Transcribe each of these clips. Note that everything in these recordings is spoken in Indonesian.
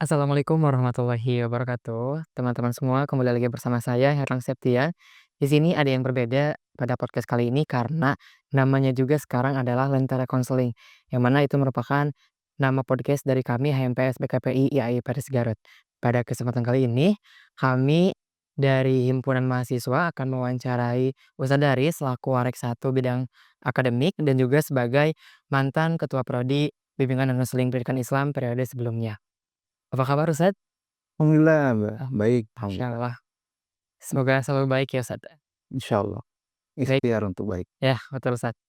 Assalamualaikum warahmatullahi wabarakatuh. Teman-teman semua, kembali lagi bersama saya Herang Septia. Di sini ada yang berbeda pada podcast kali ini karena namanya juga sekarang adalah Lentera Konseling, yang mana itu merupakan nama podcast dari kami HMPS BKPI IAI Paris Garut. Pada kesempatan kali ini, kami dari himpunan mahasiswa akan mewawancarai Ustadz Dari selaku Warek 1 bidang akademik dan juga sebagai mantan Ketua Prodi Bimbingan dan Konseling Pendidikan Islam periode sebelumnya. Apa kabar Ustadz? Alhamdulillah, baik, alhamdulillah. Masyaallah. Semoga selalu baik ya Ustadz. Insyaallah, Baik, ikhtiar untuk baik. ya betul Ustadz.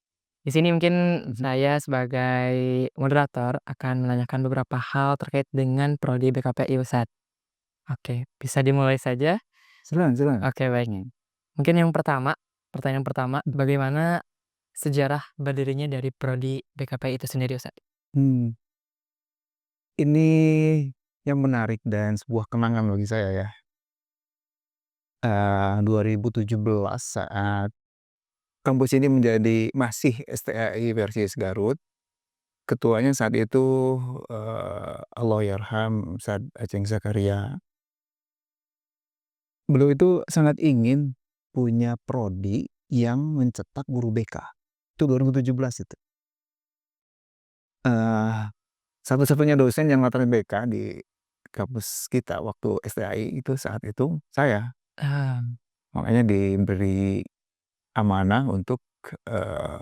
Di sini mungkin Mhm. saya sebagai moderator akan menanyakan beberapa hal terkait dengan prodi BKPI Ustadz. Oke, bisa dimulai saja? Silakan silakan. Oke baik. Mhm. Mungkin yang pertama, pertanyaan pertama, bagaimana sejarah berdirinya dari prodi BKPI itu sendiri Ustadz? Mmm, ini yang menarik dan sebuah kenangan bagi saya ya. 2017 saat kampus ini masih STAI Persis Garut, ketuanya saat itu, Allahyarham Ustadz Aceng Zakaria. Beliau itu sangat ingin punya prodi yang mencetak guru BK. Itu 2017 itu. Eee Satu-satunya dosen yang latar BK di kampus kita waktu STAI itu saat itu saya. Ah, Makanya diberi amanah untuk, eee,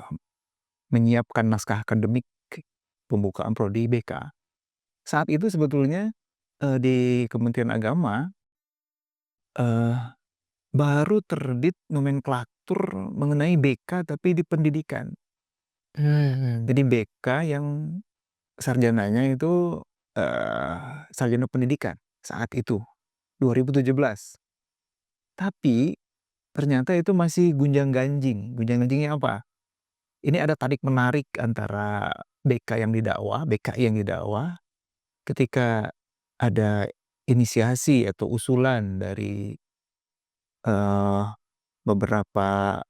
menyiapkan naskah akademik pembukaan prodi BK. Saat itu sebetulnya, di Kementerian Agama, eee, baru terbit nomenklatur mengenai BK tapi di pendidikan. hmm, Jadi BK yang sarjananya itu, sarjana pendidikan saat itu, 2017. Tapi, ternyata itu masih gunjang-ganjing. Gunjang-ganjingnya apa? Ini ada tarik-menarik antara BK yang didakwa, BKI yang didakwa, ketika ada inisiasi atau usulan dari, eee, beberapa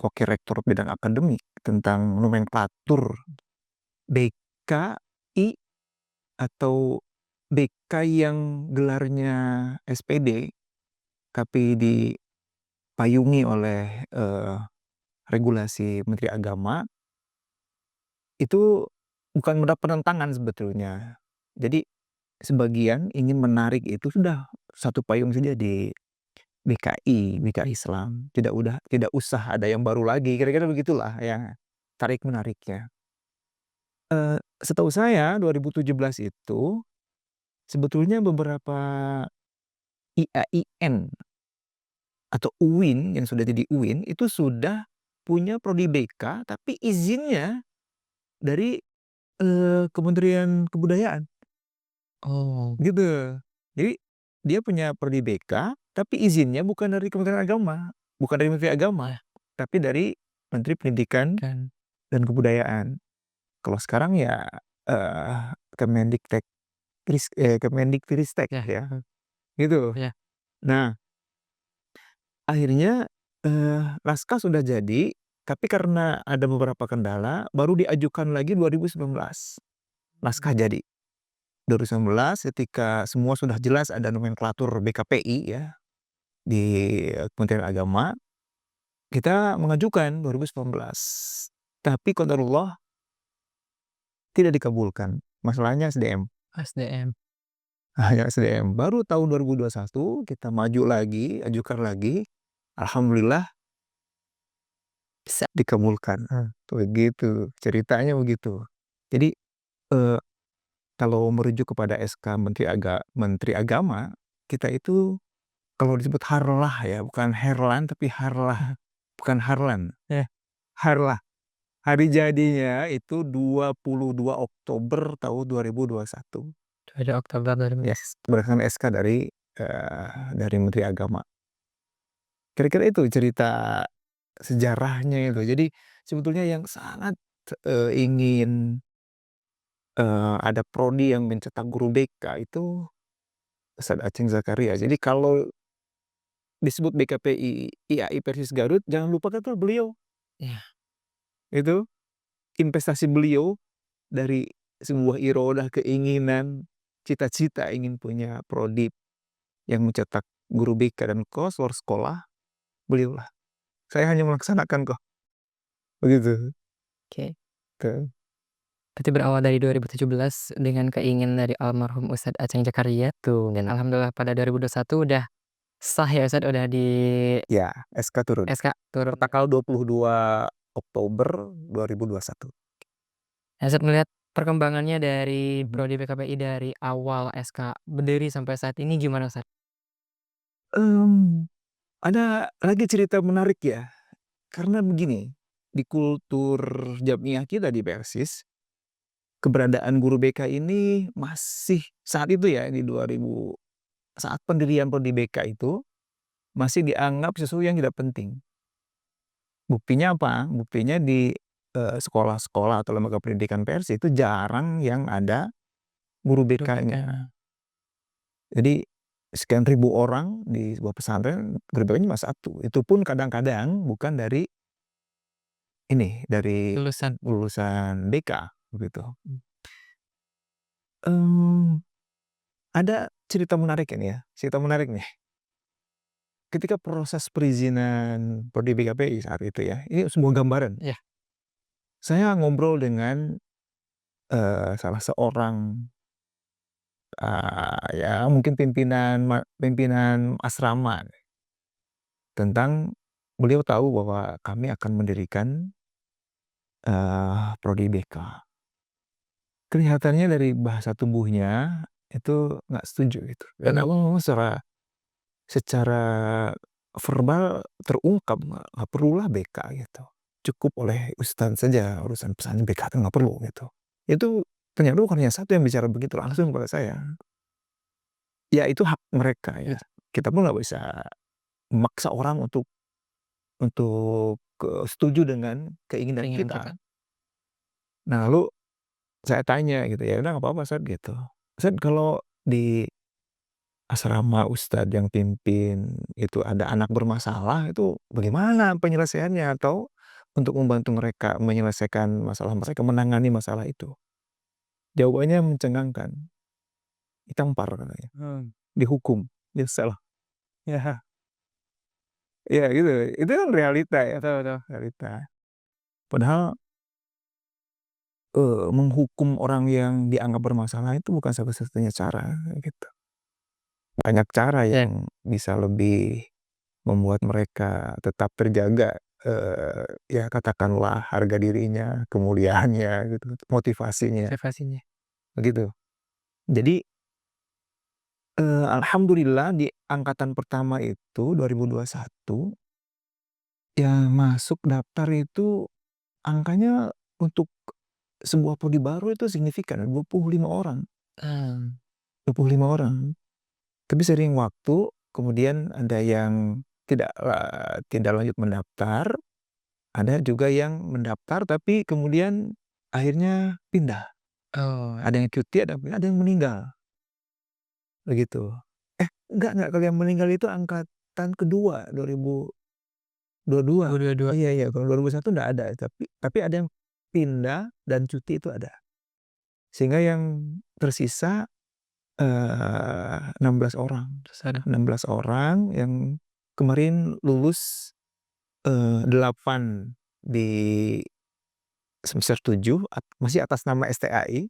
wakil rektor bidang akademik tentang nomenklatur BKI atau BK yang gelarnya SPD, tapi dipayungi oleh, regulasi Menteri Agama, itu bukan mendapat penentangan sebetulnya. Jadi sebagian ingin menarik itu sudah satu payung saja di BKI Islam, tidak usah ada yang baru lagi, kira-kira begitulah ya, tarik-menariknya. Setahu saya 2017 itu sebetulnya beberapa IAIN atau UIN yang sudah jadi UIN itu sudah punya prodi BK, tapi izinnya dari Kementerian Kebudayaan, oh, gitu. Jadi, dia punya prodi BK, tapi izinnya bukan dari Kementerian Agama, bukan dari Menteri Agama, ya tapi dari Menteri Pendidikan kan, dan Kebudayaan. Kalau sekarang ya, Kemendikbudristek ya ya, gitu. ya, Nah, akhirnya, naskah sudah jadi, tapi karena ada beberapa kendala, baru diajukan lagi 2019, naskah jadi. 2019 ketika semua sudah jelas ada nomenklatur BKPI ya, di Kementerian Agama, kita mengajukan 2019. Tapi qadarullah tidak dikabulkan, masalahnya SDM. SDM. Hanya SDM. Baru tahun 2021 kita maju lagi, ajukan lagi, alhamdulillah Bisa. dikabulkan. Begitu, ceritanya begitu. Jadi, eee, kalau merujuk kepada SK Menteri Agama, kita itu kalau disebut harlah ya, bukan herlan tapi harlah, bukan harlan, Ya, harlah. Hari jadinya itu 22 Oktober tahun 2021. 2 Oktober 2000. Yes, berdasarkan SK dari Menteri Agama. Kira-kira itu cerita sejarahnya itu. Jadi sebetulnya yang sangat, ingin, ada prodi yang mencetak guru BK itu Ustadz Aceng Zakaria. Jadi kalau disebut BKPI IAI Persis Garut, jangan lupakan tuh beliau. Iya, Itu investasi beliau dari sebuah irodah keinginan, cita-cita ingin punya prodi yang mencetak guru BK dan konselor sekolah, beliaulah. Saya hanya melaksanakan kok, begitu. Oke. Tuh. Berarti berawal dari 2017 dengan keinginan dari almarhum Ustadz Aceng Zakaria tuh, dan alhamdulillah pada 2021 udah sah ya Ustadz, udah di Ya, SK turun. SK turun. Tanggal 22 Oktober 2021. Nah, Ustadz melihat perkembangannya dari Mhm. prodi PKPI dari awal SK berdiri sampai saat ini gimana Ustadz? Mmm, ada lagi cerita menarik ya, karena begini, di kultur Jamiah kita di Persis, keberadaan guru BK ini masih saat itu ya, di 2000, saat pendirian prodi BK itu, masih dianggap sesuatu yang tidak penting. Buktinya apa? Buktinya di, sekolah-sekolah atau lembaga pendidikan Persis itu jarang yang ada guru Guru BK. BK-nya. Jadi sekian ribu orang di sebuah pesantren, guru BK-nya cuma 1, itu pun kadang-kadang bukan dari ini, dari Lulusan. lulusan BK, begitu. Mmm, ada cerita menarik ini ya, cerita menarik nih. Ketika proses perizinan prodi BKPI saat itu ya, ini sebuah gambaran. Iya. Saya ngobrol dengan, salah seorang, ya mungkin pimpinan asrama, tentang beliau tahu bahwa kami akan mendirikan, prodi BK. Kelihatannya dari bahasa tubuhnya itu nggak setuju gitu, dan aku ngomong secara verbal terungkap, nggak perlulah BK gitu, cukup oleh ustad saja urusan pesantren, BK itu nggak perlu gitu. Itu ternyata bukan hanya satu yang bicara begitu langsung pada saya. Ya itu hak mereka ya, Gitu. kita pun nggak bisa memaksa orang untuk, setuju dengan keinginan Keinginan mereka. kita. Nah lalu saya tanya gitu, "Ya udah nggak apa-apa Ustad," gitu. "Ustad kalau di asrama ustad yang pimpin itu ada anak bermasalah, itu bagaimana penyelesaiannya? Atau untuk membantu mereka menyelesaikan masalah mereka, menangani masalah itu?" Jawabannya mencengangkan, "Ditampar," katanya, "dihukum, disel." Ya, ya gitu, itu kan realita ya, Betul betul. realita. Padahal, menghukum orang yang dianggap bermasalah itu bukan satu-satunya cara, gitu. Banyak cara Dan yang bisa lebih membuat mereka tetap terjaga, ya katakanlah harga dirinya, kemuliaannya gitu, motivasinya, motivasinya. begitu. Jadi, alhamdulillah di angkatan pertama itu 2021, yang masuk daftar itu angkanya untuk sebuah prodi baru itu signifikan, 25 orang, Mmm. 25 orang. Tapi seiring waktu, kemudian ada yang tidak lanjut mendaftar, ada juga yang mendaftar tapi kemudian akhirnya pindah. Oh, Ada yang cuti, ada yang meninggal, begitu. Enggak, kalau yang meninggal itu angkatan kedua 2022. 2022. Iya iya, kalau 2021 nggak ada, tapi ada yang pindah dan cuti itu ada. Sehingga yang tersisa, 16 orang. Terus ada 16 orang yang kemarin lulus, 8 di semester 7 masih atas nama STAI,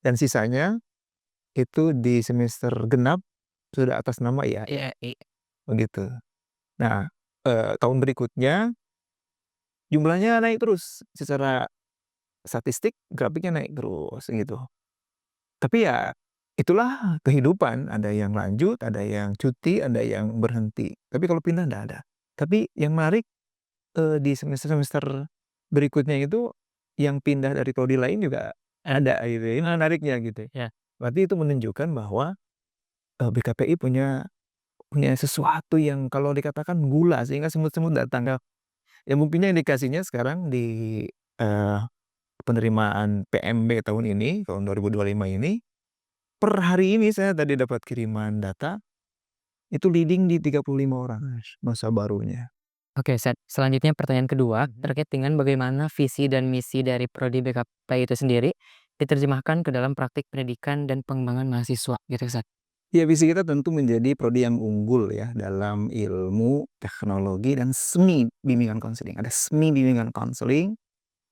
dan sisanya itu di semester genap sudah atas nama IAI, IAI. begitu. Nah, tahun berikutnya jumlahnya naik terus, secara statistik grafiknya naik terus gitu. Tapi ya itulah kehidupan, ada yang lanjut, ada yang cuti, ada yang berhenti. Tapi kalau pindah nggak ada. Tapi yang menarik, di semester-semester berikutnya itu yang pindah dari prodi lain juga ada gitu, ini menariknya gitu. Ya. Berarti itu menunjukkan bahwa, BKPI punya punya sesuatu yang kalau dikatakan gula sehingga semut-semut datang. Ya buktinya indikasinya sekarang di, eee, penerimaan PMB tahun ini, tahun 2025 ini, per hari ini saya tadi dapat kiriman data, itu leading di 35 orang masa barunya. Oke, selanjutnya pertanyaan kedua Mhm. terkait dengan bagaimana visi dan misi dari prodi BKP itu sendiri, diterjemahkan ke dalam praktik pendidikan dan pengembangan mahasiswa gitu, Ustaz? Ya, visi kita tentu menjadi prodi yang unggul ya dalam ilmu, teknologi, dan seni bimbingan konseling. Ada seni bimbingan konseling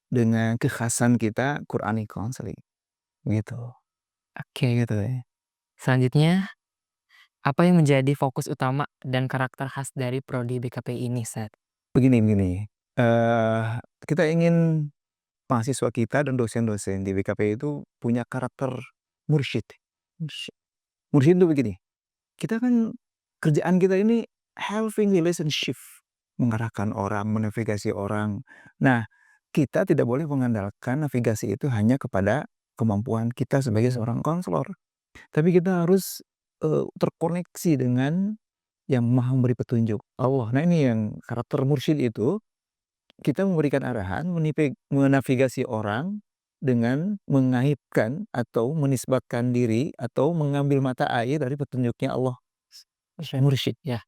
dengan kekhasan kita Quranic counseling, gitu. Oke, Gitu ya. selanjutnya, apa yang menjadi fokus utama dan karakter khas dari prodi BKPI ini, Ustaz? Begini, eee, kita ingin mahasiswa kita dan dosen-dosen di BKP itu punya karakter mursyid. Mursyid mursyid itu begini, kita kan kerjaan kita ini having relationship, mengarahkan orang, menavigasi orang. Nah, kita tidak boleh mengandalkan navigasi itu hanya kepada kemampuan kita sebagai seorang konselor, tapi kita harus, terkoneksi dengan yang Maha Memberi Petunjuk, Allah. Nah, ini yang karakter mursyid itu, kita memberikan arahan, menavigasi orang dengan mengaitkan atau menisbatkan diri atau mengambil mata air dari petunjuknya Allah. Mursyid, Ya,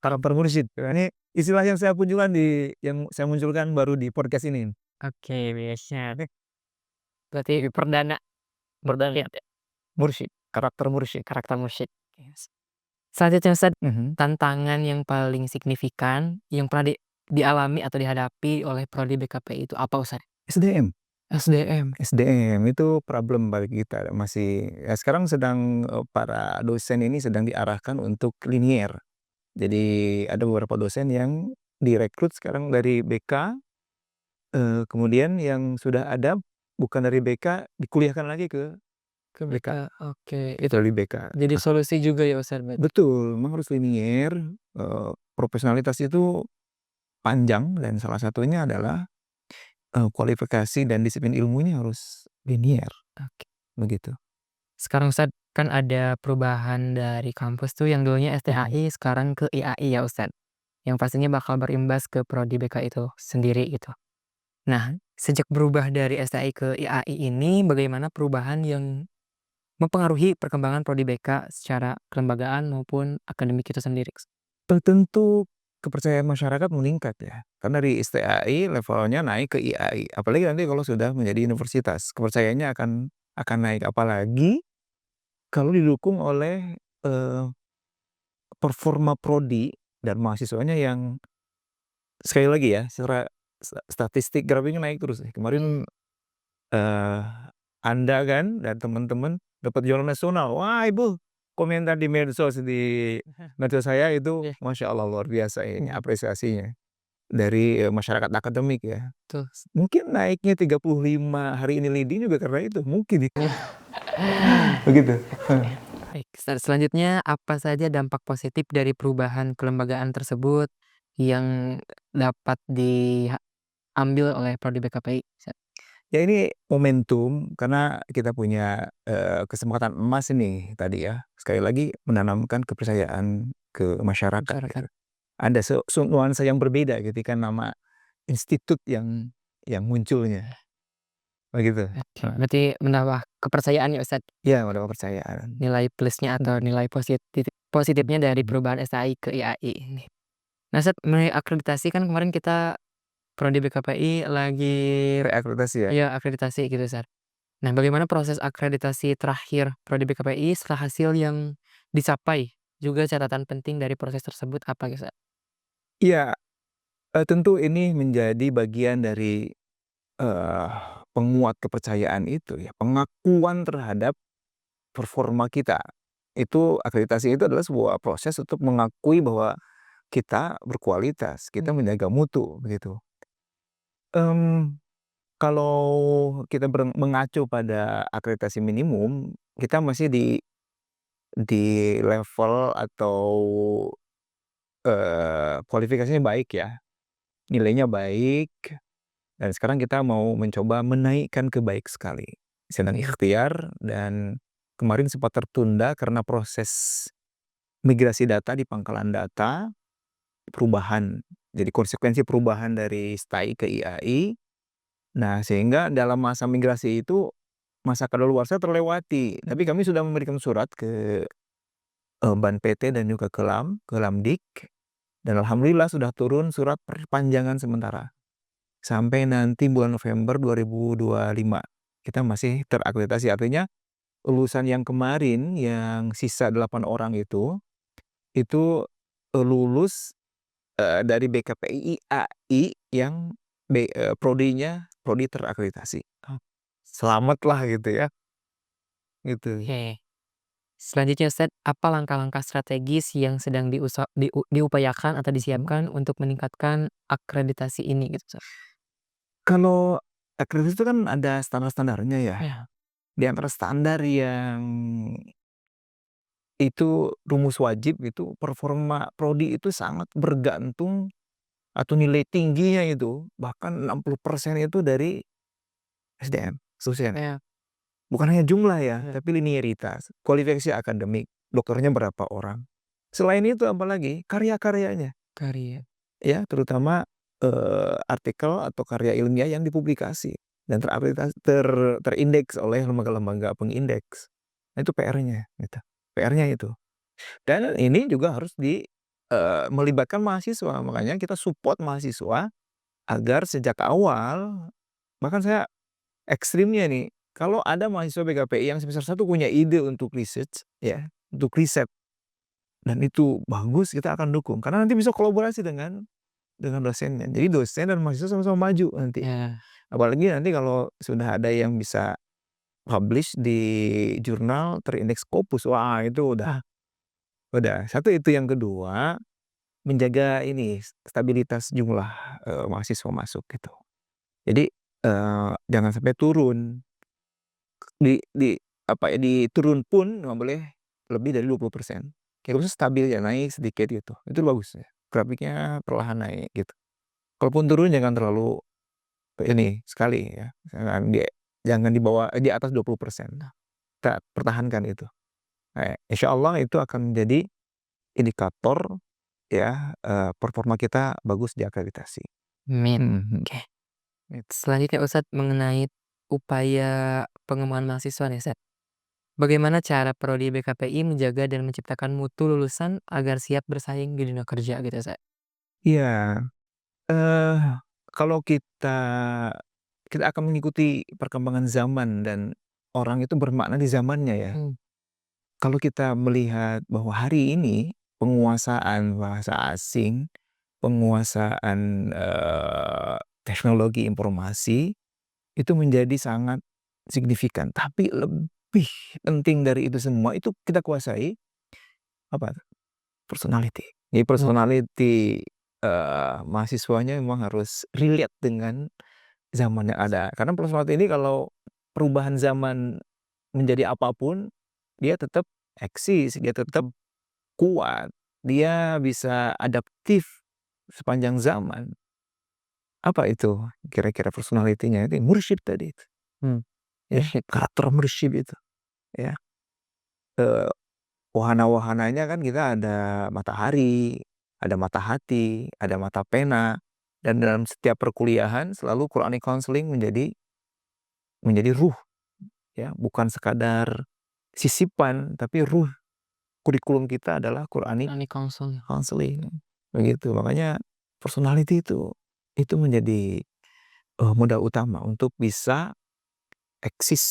karakter mursyid. Nah, ini istilah yang saya munculkan baru di podcast ini. oke, biasa. Berarti perdana perdana ya, Mursyid, karakter mursyid. karakter mursyid. Yes. Selanjutnya, Ustaz, Mhm. tantangan yang paling signifikan yang pernah dialami atau dihadapi oleh prodi BKPI itu apa, Ustaz? SDM. SDM. SDM itu problem bagi kita, masih ya sekarang sedang, para dosen ini sedang diarahkan untuk linier. Jadi ada beberapa dosen yang direkrut sekarang dari BK, kemudian yang sudah ada bukan dari BK dikuliahkan lagi ke Ke BK, BK, oke. itu dari BK. Jadi solusi juga ya, Ustaz, berarti? Betul, memang harus linier, profesionalitas itu panjang dan salah satunya adalah, kualifikasi dan disiplin ilmunya harus linier, Oke. begitu. Sekarang, Ustaz, kan ada perubahan dari kampus tuh yang dulunya Mhm. STAI sekarang ke IAI ya, Ustaz, yang pastinya bakal berimbas ke prodi BK itu sendiri gitu. Nah, sejak berubah dari STAI ke IAI ini, bagaimana perubahan yang mempengaruhi perkembangan prodi BK secara kelembagaan maupun akademik itu sendiri? Tentu kepercayaan masyarakat meningkat ya, karena dari STAI levelnya naik ke IAI, apalagi nanti kalau sudah menjadi universitas, kepercayaannya akan naik, apalagi kalau didukung oleh, eee, performa prodi dan mahasiswanya yang sekali lagi ya, secara statistik grafiknya naik terus nih. Kemarin, eee, Anda kan dan teman-teman dapat juara nasional, wah itu komentar di medsos saya itu, Iya, masya Allah luar biasa ini mhm, apresiasinya. Dari, masyarakat akademik ya. betul. Mungkin naiknya 35 hari ini leading juga karena itu, mungkin ya. Begitu. Oke, baik. Selanjutnya, apa saja dampak positif dari perubahan kelembagaan tersebut yang dapat diambil oleh prodi BKPI? Ya ini momentum karena kita punya, kesempatan emas ini tadi ya, sekali lagi menanamkan kepercayaan ke masyarakat Masyarakat. gitu. Ada nuansa yang berbeda ketika nama institut yang munculnya, begitu. Oke, Heeh. berarti menambah kepercayaan ya, Ustaz, Iya, mendapat kepercayaan. nilai plusnya atau nilai positifnya dari Mhm. perubahan SAI ke IAI ini. Nah, Ustaz, mengenai akreditasi kan kemarin kita prodi BKPI lagi Reakreditasi ya? ya akreditasi gitu, Ustaz. Nah, bagaimana proses akreditasi terakhir prodi BKPI setelah hasil yang dicapai? Juga catatan penting dari proses tersebut apa, Ustaz? Iya, tentu ini menjadi bagian dari Eee, penguat kepercayaan itu ya, pengakuan terhadap performa kita. Itu akreditasi itu adalah sebuah proses untuk mengakui bahwa kita berkualitas, kita Mhm. menjaga mutu, begitu. Mmm, kalau kita mengacu pada akreditasi minimum, kita masih di level atau, kualifikasinya baik ya, nilainya baik. Dan sekarang kita mau mencoba menaikkan ke baik sekali. Sedang ikhtiar dan kemarin sempat tertunda karena proses migrasi data di pangkalan data, perubahan. Jadi konsekuensi perubahan dari STAI ke IAI. Nah, sehingga dalam masa migrasi itu, masa kadaluarsa terlewati. Tapi kami sudah memberikan surat ke, Ban PT dan juga ke Lamdik, dan alhamdulillah sudah turun surat perpanjangan sementara. Sampai nanti bulan November 2025. kita masih terakreditasi. Artinya lulusan yang kemarin yang sisa 8 orang itu lulus, dari BKPI AI yang prodi terakreditasi. Selamatlah gitu ya, gitu. Oke. Selanjutnya Ustaz, apa langkah-langkah strategis yang sedang diupayakan atau Mhm. disiapkan untuk meningkatkan akreditasi ini gitu, Ustaz? Kalau akreditasi itu kan ada standar-standarnya ya. Ya. Di antara standar yang itu rumus wajib itu performa prodi itu sangat bergantung atau nilai tingginya itu bahkan 60% itu dari SDM, dosen. Ya, Bukan hanya jumlah ya, ya. tapi linearitas, kualifikasi akademik, dokternya berapa orang. Selain itu apalagi karya-karyanya, Karya. ya terutama, artikel atau karya ilmiah yang dipublikasi dan terindeks oleh lembaga-lembaga pengindeks. Nah itu PR-nya gitu, PR-nya itu. Dan ini juga harus melibatkan mahasiswa, makanya kita support mahasiswa agar sejak awal bahkan saya ekstrimnya nih, kalau ada mahasiswa BKPI yang semester 1 punya ide untuk research ya, untuk riset dan itu bagus, kita akan dukung karena nanti bisa kolaborasi dengan dosennya. Jadi dosen dan mahasiswa sama-sama maju nanti. Ya, Apalagi nanti kalau sudah ada yang bisa publish di jurnal terindeks Scopus, wah itu udah. Satu itu, yang kedua menjaga ini stabilitas jumlah, mahasiswa masuk gitu. Jadi, jangan sampai turun. Di apa ya, turun pun nggak boleh lebih dari 20%. Kayak khusus stabil ya, naik sedikit gitu, itu bagus ya, grafiknya perlahan naik gitu. Kalaupun turun jangan terlalu ini sekali ya, jangan di bawah di atas 20%. Nah, kita pertahankan itu. Insyaallah itu akan menjadi indikator ya, performa kita bagus di akreditasi. amin. Mhm, Oke. gitu. Selanjutnya Ustadz mengenai upaya pengembangan mahasiswa nih Ustadz. Bagaimana cara prodi BKPI menjaga dan menciptakan mutu lulusan agar siap bersaing di dunia kerja gitu Ustadz? Iya, eee, kalau kita akan mengikuti perkembangan zaman dan orang itu bermakna di zamannya ya. Hmm, Kalau kita melihat bahwa hari ini penguasaan bahasa asing, penguasaan, teknologi informasi itu menjadi sangat signifikan, tapi lebih penting dari itu semua itu kita kuasai apa, personality. Jadi oh, personality, mahasiswanya memang harus relate dengan zaman yang ada. Karena personality ini kalau perubahan zaman menjadi apapun, dia tetap eksis, dia tetap kuat, dia bisa adaptif sepanjang zaman. Apa itu kira-kira personality-nya? Itu mursyid tadi itu, hmm, ya, mursyid. karakter mursyid itu, ya. Eee, wahana-wahananya kan kita ada matahari, ada mata hati, ada mata pena, dan dalam setiap perkuliahan selalu Quranic counseling menjadi ruh, ya, bukan sekadar sisipan, tapi ruh kurikulum kita adalah Quranic Ini konsul. counseling, begitu. Makanya personality itu menjadi, modal utama untuk bisa eksis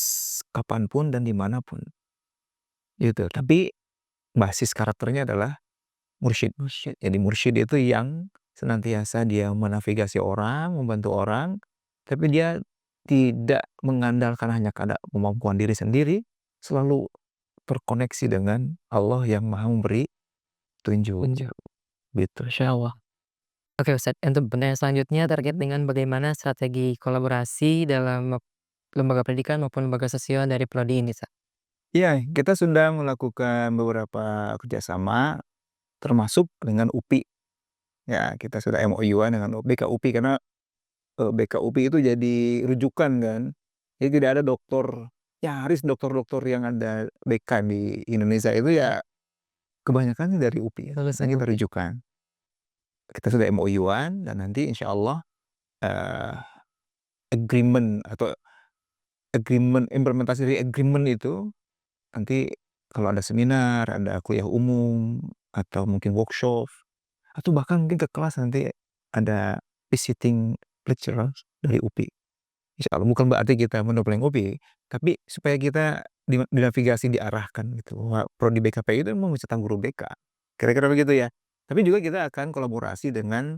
kapanpun dan dimanapun gitu. Tapi basis karakternya adalah mursyid. Mursyid. Jadi mursyid itu yang senantiasa dia menavigasi orang, membantu orang, tapi dia tidak mengandalkan hanya pada kemampuan diri sendiri, selalu terkoneksi dengan Allah yang Maha Memberi petunjuk, Unjuk. gitu. Masya Allah. Oke Ustadz, untuk pertanyaan selanjutnya terkait dengan bagaimana strategi kolaborasi dalam lembaga pendidikan maupun lembaga sosial dari prodi ini, Sa? Iya, kita sudah melakukan beberapa kerjasama, termasuk dengan UPI. Ya, kita sudah MOU-an dengan BKUPI karena, BKUPI itu jadi rujukan kan. Jadi tidak ada nyaris dokter-dokter yang ada BK di Indonesia itu ya kebanyakan sih dari UPI ya, Lulusan makanya kita UPI. rujukan. Kita sudah MOU-an dan nanti insyaallah, eee, agreement atau implementasi dari agreement itu nanti kalau ada seminar, ada kuliah umum, atau mungkin workshop, atau bahkan mungkin ke kelas nanti ada visiting lecturer dari UPI. Insyaallah bukan berarti kita mendompleng kopi, tapi supaya kita dinavigasi, diarahkan gitu, bahwa prodi BKPI itu memang mencetak guru BK, kira-kira begitu ya. Tapi juga kita akan kolaborasi dengan,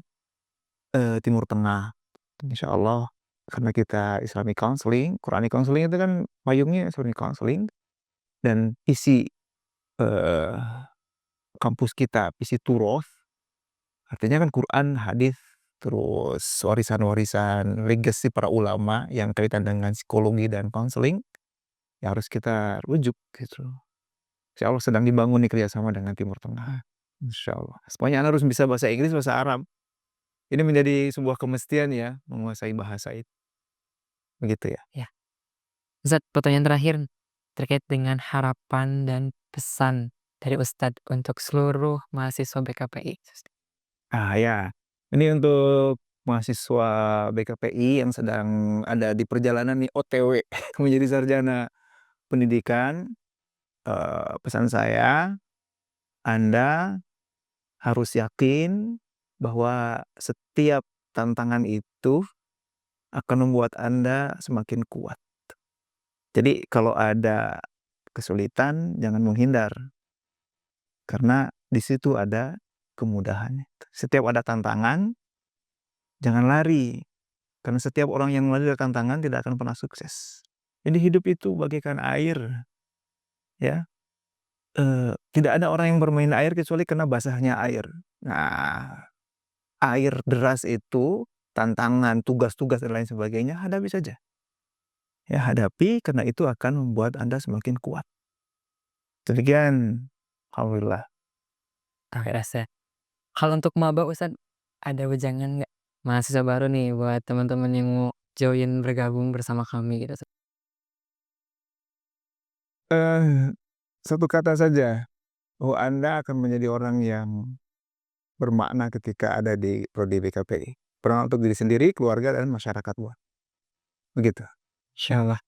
Timur Tengah, insyaallah karena kita Islamic Counseling, Quranic Counseling itu kan payungnya Islamic Counseling dan isi, eee, kampus kita, isi Turoth, artinya kan Quran, hadis, terus warisan-warisan legacy para ulama yang kaitan dengan psikologi dan konseling, ya harus kita rujuk gitu. Insyaallah sedang dibangun nih kerjasama dengan Timur Tengah, insyaallah. Pokoknya Anda harus bisa bahasa Inggris, bahasa Arab. Ini menjadi sebuah kemestian ya, menguasai bahasa itu, begitu ya. Ya. Ustadz, pertanyaan terakhir terkait dengan harapan dan pesan dari Ustadz untuk seluruh mahasiswa BKPI. Ya, ini untuk mahasiswa BKPI yang sedang ada di perjalanan nih OTW menjadi sarjana pendidikan, pesan saya, Anda harus yakin bahwa setiap tantangan itu akan membuat Anda semakin kuat. Jadi kalau ada kesulitan jangan menghindar, karena di situ ada kemudahannya. Setiap ada tantangan, jangan lari, karena setiap orang yang lari dari tantangan tidak akan pernah sukses. Jadi hidup itu bagaikan air, ya, tidak ada orang yang bermain air kecuali kena basahnya air. Nah, air deras itu, tantangan, tugas-tugas dan lain sebagainya, hadapi saja. Ya, hadapi karena itu akan membuat Anda semakin kuat. Demikian, alhamdulillah. Oke, rasa. Kalau untuk maba Ustadz, ada wejangan nggak? Mahasiswa baru nih buat teman-teman yang mau join bergabung bersama kami gitu. Eh, Satu kata saja, bahwa Anda akan menjadi orang yang bermakna ketika ada di prodi BKPI. Bermakna untuk diri sendiri, keluarga, dan masyarakat luas. Begitu. Insyaallah.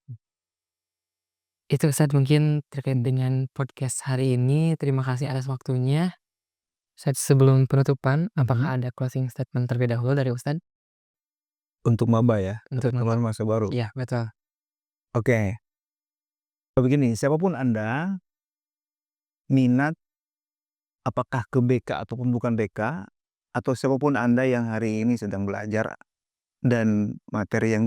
Itu Ustadz mungkin terkait dengan podcast hari ini. Terima kasih atas waktunya. Ustadz, sebelum penutupan, Mhm. apakah ada closing statement terlebih dahulu dari Ustadz? Untuk maba ya, Untuk maba. teman-teman masa baru. Iya, betul. Oke, begini, siapapun Anda, minat apakah ke BK ataupun bukan BK, atau siapapun Anda yang hari ini sedang belajar dan materi yang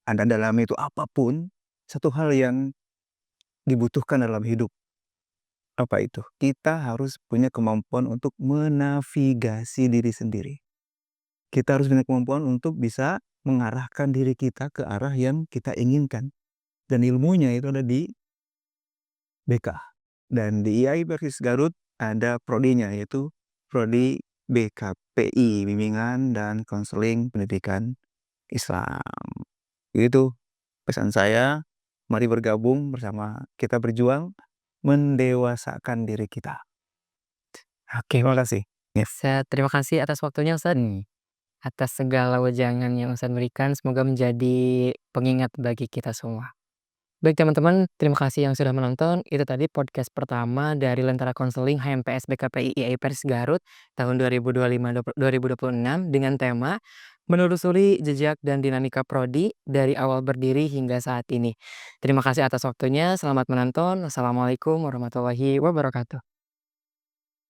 Anda dalami itu apapun, satu hal yang dibutuhkan dalam hidup, apa itu? Kita harus punya kemampuan untuk menavigasi diri sendiri. Kita harus punya kemampuan untuk bisa mengarahkan diri kita ke arah yang kita inginkan, dan ilmunya itu ada di BK. Dan di IAI Persis Garut ada prodinya, yaitu prodi BKPI, Bimbingan dan Konseling Pendidikan Islam. Itu pesan saya, mari bergabung bersama kita berjuang mendewasakan diri kita. Oke, terima kasih. Ya. Terima kasih atas waktunya Ustadz. Atas segala wejangan yang Ustadz berikan, semoga menjadi pengingat bagi kita semua. Baik teman-teman, terima kasih yang sudah menonton. Itu tadi podcast pertama dari Lentera Konseling HMPS BKPI IAI Pers Garut tahun 2025-2026 dengan tema menelusuri jejak dan dinamika prodi dari awal berdiri hingga saat ini. Terima kasih atas waktunya. Selamat menonton. Wassalamualaikum warahmatullahi wabarakatuh.